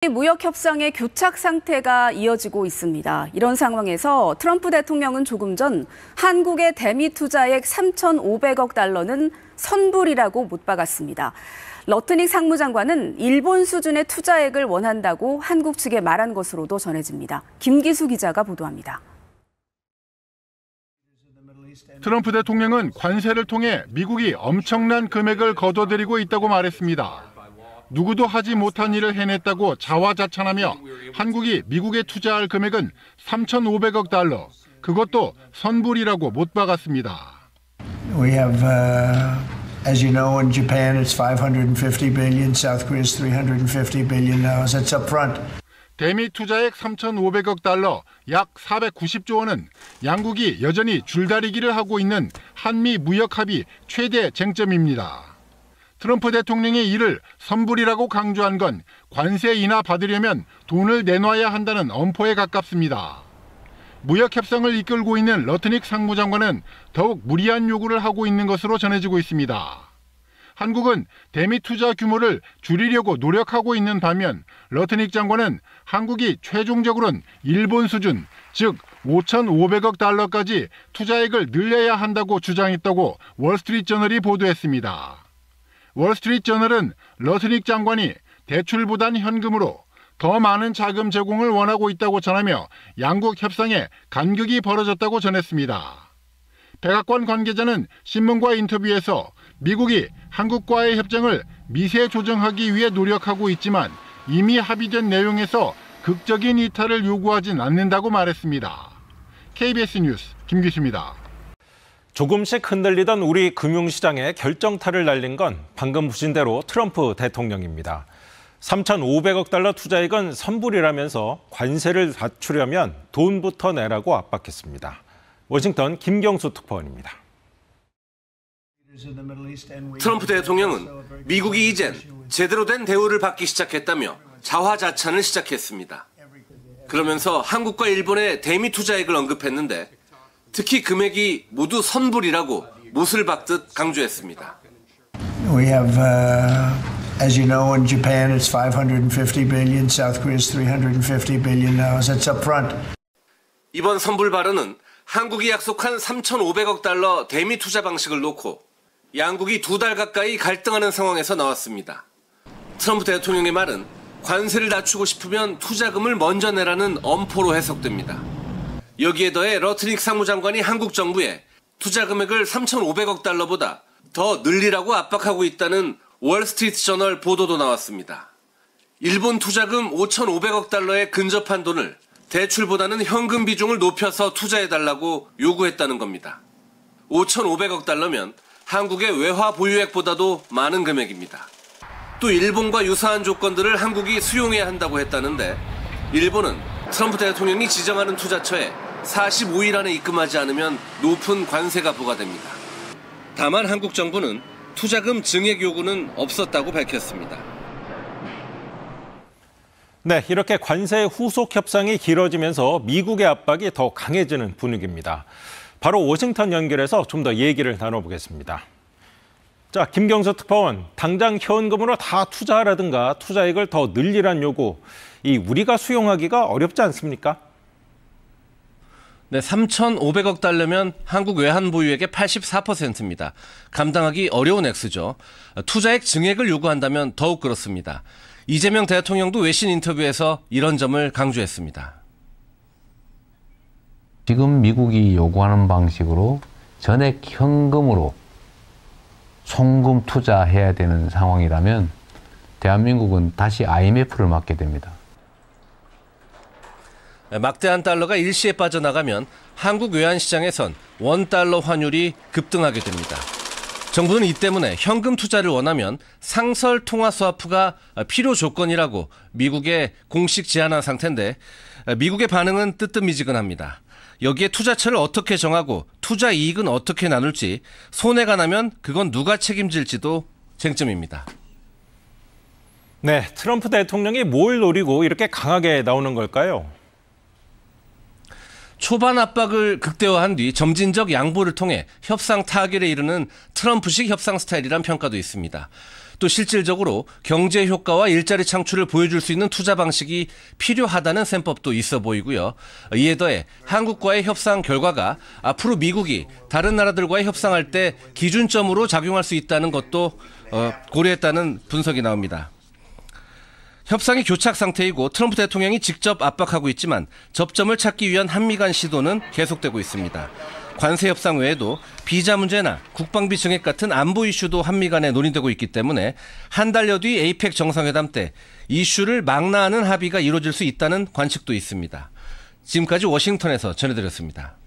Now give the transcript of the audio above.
무역 협상의 교착 상태가 이어지고 있습니다. 이런 상황에서 트럼프 대통령은 조금 전 한국의 대미 투자액 3,500억 달러는 선불이라고 못 박았습니다. 러트닉 상무장관은 일본 수준의 투자액을 원한다고 한국 측에 말한 것으로도 전해집니다. 김기수 기자가 보도합니다. 트럼프 대통령은 관세를 통해 미국이 엄청난 금액을 거둬들이고 있다고 말했습니다. 누구도 하지 못한 일을 해냈다고 자화자찬하며 한국이 미국에 투자할 금액은 3,500억 달러, 그것도 선불이라고 못 박았습니다. We have, as you know, in Japan it's 550 billion, South Korea is 350 billion dollars. That's up front. 대미 투자액 3,500억 달러, 약 490조 원은 양국이 여전히 줄다리기를 하고 있는 한미 무역 합의 최대 쟁점입니다. 트럼프 대통령의 이를 선불이라고 강조한 건 관세 인하 받으려면 돈을 내놔야 한다는 엄포에 가깝습니다. 무역 협상을 이끌고 있는 러트닉 상무장관은 더욱 무리한 요구를 하고 있는 것으로 전해지고 있습니다. 한국은 대미 투자 규모를 줄이려고 노력하고 있는 반면 러트닉 장관은 한국이 최종적으로는 일본 수준, 즉 5,500억 달러까지 투자액을 늘려야 한다고 주장했다고 월스트리트저널이 보도했습니다. 월스트리트저널은 러트닉 장관이 대출보단 현금으로 더 많은 자금 제공을 원하고 있다고 전하며 양국 협상에 간극이 벌어졌다고 전했습니다. 백악관 관계자는 신문과 인터뷰에서 미국이 한국과의 협정을 미세 조정하기 위해 노력하고 있지만 이미 합의된 내용에서 극적인 이탈을 요구하진 않는다고 말했습니다. KBS 뉴스 김기수입니다. 조금씩 흔들리던 우리 금융시장에 결정타를 날린 건 방금 보신 대로 트럼프 대통령입니다. 3,500억 달러 투자액은 선불이라면서 관세를 낮추려면 돈부터 내라고 압박했습니다. 워싱턴 김경수 특파원입니다. 트럼프 대통령은 미국이 이젠 제대로 된 대우를 받기 시작했다며 자화자찬을 시작했습니다. 그러면서 한국과 일본의 대미 투자액을 언급했는데 특히 금액이 모두 선불이라고 못을 박듯 강조했습니다. We have, as you know, in Japan it's 550 billion, South Korea is 350 billion dollars. That's up front. 이번 선불 발언은 한국이 약속한 3,500억 달러 대미 투자 방식을 놓고 양국이 2달 가까이 갈등하는 상황에서 나왔습니다. 트럼프 대통령의 말은 관세를 낮추고 싶으면 투자금을 먼저 내라는 엄포로 해석됩니다. 여기에 더해 러트닉 상무장관이 한국 정부에 투자 금액을 3,500억 달러보다 더 늘리라고 압박하고 있다는 월스트리트저널 보도도 나왔습니다. 일본 투자금 5,500억 달러에 근접한 돈을 대출보다는 현금 비중을 높여서 투자해달라고 요구했다는 겁니다. 5,500억 달러면 한국의 외화 보유액보다도 많은 금액입니다. 또 일본과 유사한 조건들을 한국이 수용해야 한다고 했다는데 일본은 트럼프 대통령이 지정하는 투자처에 45일 안에 입금하지 않으면 높은 관세가 부과됩니다. 다만 한국 정부는 투자금 증액 요구는 없었다고 밝혔습니다. 네, 이렇게 관세 후속 협상이 길어지면서 미국의 압박이 더 강해지는 분위기입니다. 바로 워싱턴 연결해서 좀 더 얘기를 나눠보겠습니다. 자, 김경수 특파원, 당장 현금으로 다 투자하라든가 투자액을 더 늘리란 요구, 우리가 수용하기가 어렵지 않습니까? 네, 3,500억 달러면 한국 외환 보유액의 84%입니다. 감당하기 어려운 액수죠. 투자액 증액을 요구한다면 더욱 그렇습니다. 이재명 대통령도 외신 인터뷰에서 이런 점을 강조했습니다. 지금 미국이 요구하는 방식으로 전액 현금으로 송금 투자해야 되는 상황이라면 대한민국은 다시 IMF를 맞게 됩니다. 막대한 달러가 일시에 빠져나가면 한국 외환시장에선 원달러 환율이 급등하게 됩니다. 정부는 이 때문에 현금 투자를 원하면 상설 통화 스와프가 필요 조건이라고 미국에 공식 제안한 상태인데 미국의 반응은 뜨뜻미지근합니다. 여기에 투자처를 어떻게 정하고 투자 이익은 어떻게 나눌지 손해가 나면 그건 누가 책임질지도 쟁점입니다. 네, 트럼프 대통령이 뭘 노리고 이렇게 강하게 나오는 걸까요? 초반 압박을 극대화한 뒤 점진적 양보를 통해 협상 타결에 이르는 트럼프식 협상 스타일이란 평가도 있습니다. 또 실질적으로 경제 효과와 일자리 창출을 보여줄 수 있는 투자 방식이 필요하다는 셈법도 있어 보이고요. 이에 더해 한국과의 협상 결과가 앞으로 미국이 다른 나라들과의 협상할 때 기준점으로 작용할 수 있다는 것도 고려했다는 분석이 나옵니다. 협상이 교착 상태이고 트럼프 대통령이 직접 압박하고 있지만 접점을 찾기 위한 한미 간 시도는 계속되고 있습니다. 관세 협상 외에도 비자 문제나 국방비 증액 같은 안보 이슈도 한미 간에 논의되고 있기 때문에 한 달여 뒤 에이펙 정상회담 때 이슈를 망라하는 합의가 이루어질 수 있다는 관측도 있습니다. 지금까지 워싱턴에서 전해드렸습니다.